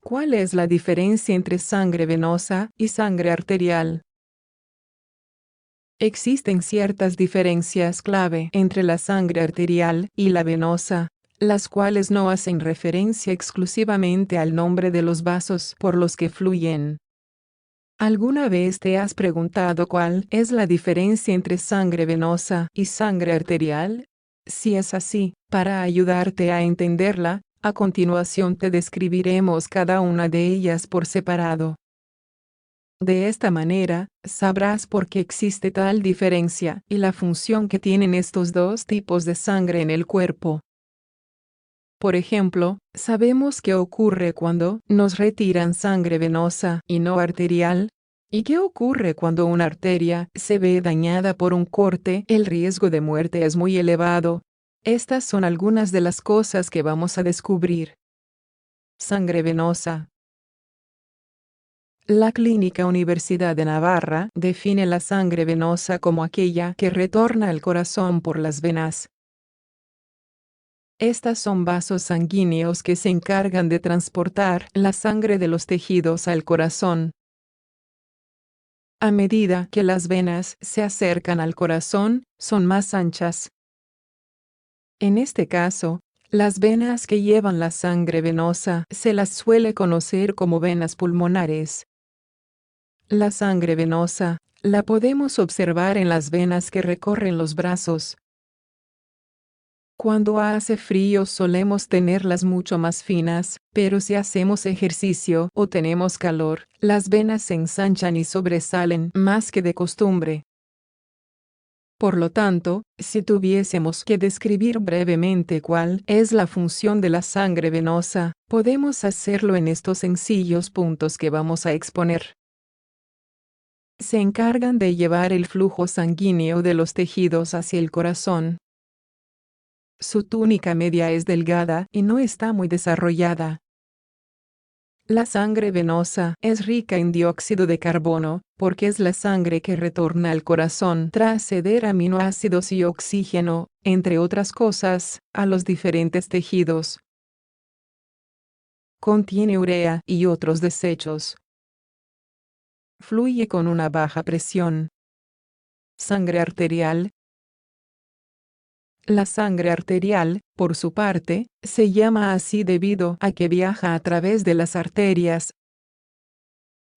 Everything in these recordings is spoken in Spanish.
¿Cuál es la diferencia entre sangre venosa y sangre arterial? Existen ciertas diferencias clave entre la sangre arterial y la venosa, las cuales no hacen referencia exclusivamente al nombre de los vasos por los que fluyen. ¿Alguna vez te has preguntado cuál es la diferencia entre sangre venosa y sangre arterial? Si es así, para ayudarte a entenderla, a continuación te describiremos cada una de ellas por separado. De esta manera, sabrás por qué existe tal diferencia y la función que tienen estos dos tipos de sangre en el cuerpo. Por ejemplo, sabemos qué ocurre cuando nos retiran sangre venosa y no arterial. ¿Y qué ocurre cuando una arteria se ve dañada por un corte? El riesgo de muerte es muy elevado. Estas son algunas de las cosas que vamos a descubrir. Sangre venosa. La Clínica Universidad de Navarra define la sangre venosa como aquella que retorna al corazón por las venas. Estas son vasos sanguíneos que se encargan de transportar la sangre de los tejidos al corazón. A medida que las venas se acercan al corazón, son más anchas. En este caso, las venas que llevan la sangre venosa se las suele conocer como venas pulmonares. La sangre venosa la podemos observar en las venas que recorren los brazos. Cuando hace frío solemos tenerlas mucho más finas, pero si hacemos ejercicio o tenemos calor, las venas se ensanchan y sobresalen más que de costumbre. Por lo tanto, si tuviésemos que describir brevemente cuál es la función de la sangre venosa, podemos hacerlo en estos sencillos puntos que vamos a exponer. Se encargan de llevar el flujo sanguíneo de los tejidos hacia el corazón. Su túnica media es delgada y no está muy desarrollada. La sangre venosa es rica en dióxido de carbono, porque es la sangre que retorna al corazón tras ceder aminoácidos y oxígeno, entre otras cosas, a los diferentes tejidos. Contiene urea y otros desechos. Fluye con una baja presión. Sangre arterial. La sangre arterial, por su parte, se llama así debido a que viaja a través de las arterias.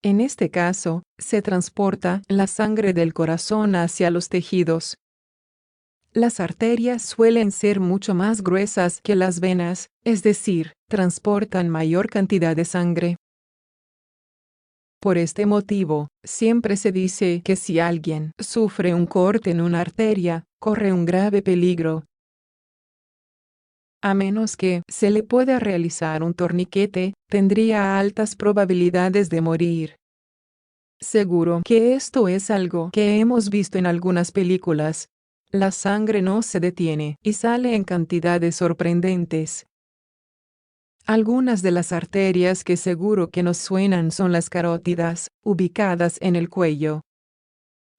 En este caso, se transporta la sangre del corazón hacia los tejidos. Las arterias suelen ser mucho más gruesas que las venas, es decir, transportan mayor cantidad de sangre. Por este motivo, siempre se dice que si alguien sufre un corte en una arteria, corre un grave peligro. A menos que se le pueda realizar un torniquete, tendría altas probabilidades de morir. Seguro que esto es algo que hemos visto en algunas películas. La sangre no se detiene y sale en cantidades sorprendentes. Algunas de las arterias que seguro que nos suenan son las carótidas, ubicadas en el cuello.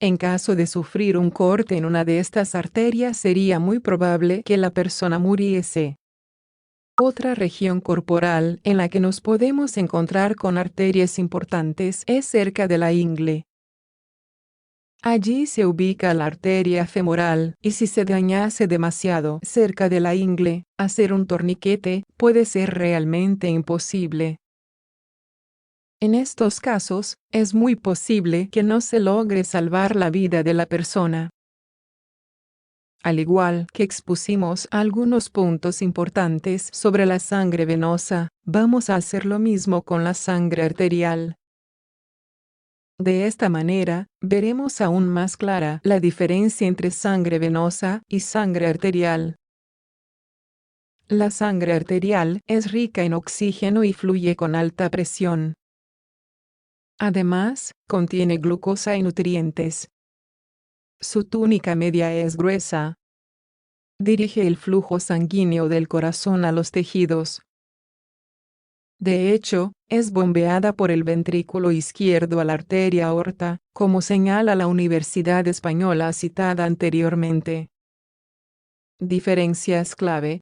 En caso de sufrir un corte en una de estas arterias sería muy probable que la persona muriese. Otra región corporal en la que nos podemos encontrar con arterias importantes es cerca de la ingle. Allí se ubica la arteria femoral, y si se dañase demasiado cerca de la ingle, hacer un torniquete puede ser realmente imposible. En estos casos, es muy posible que no se logre salvar la vida de la persona. Al igual que expusimos algunos puntos importantes sobre la sangre venosa, vamos a hacer lo mismo con la sangre arterial. De esta manera, veremos aún más clara la diferencia entre sangre venosa y sangre arterial. La sangre arterial es rica en oxígeno y fluye con alta presión. Además, contiene glucosa y nutrientes. Su túnica media es gruesa. Dirige el flujo sanguíneo del corazón a los tejidos. De hecho, es bombeada por el ventrículo izquierdo a la arteria aorta, como señala la Universidad Española citada anteriormente. Diferencias clave.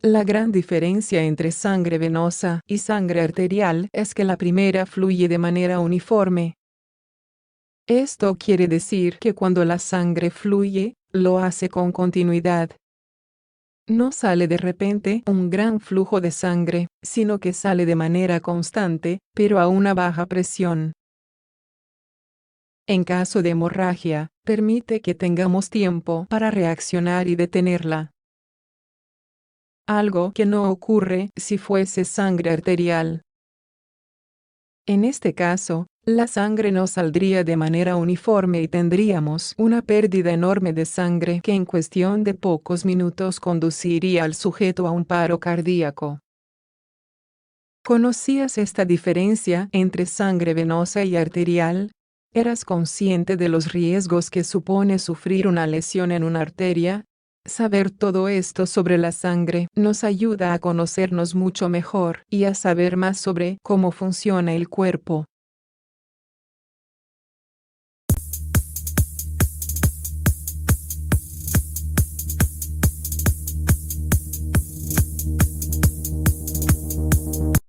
La gran diferencia entre sangre venosa y sangre arterial es que la primera fluye de manera uniforme. Esto quiere decir que cuando la sangre fluye, lo hace con continuidad. No sale de repente un gran flujo de sangre, sino que sale de manera constante, pero a una baja presión. En caso de hemorragia, permite que tengamos tiempo para reaccionar y detenerla. Algo que no ocurre si fuese sangre arterial. En este caso, la sangre no saldría de manera uniforme y tendríamos una pérdida enorme de sangre que en cuestión de pocos minutos conduciría al sujeto a un paro cardíaco. ¿Conocías esta diferencia entre sangre venosa y arterial? ¿Eras consciente de los riesgos que supone sufrir una lesión en una arteria? Saber todo esto sobre la sangre nos ayuda a conocernos mucho mejor y a saber más sobre cómo funciona el cuerpo.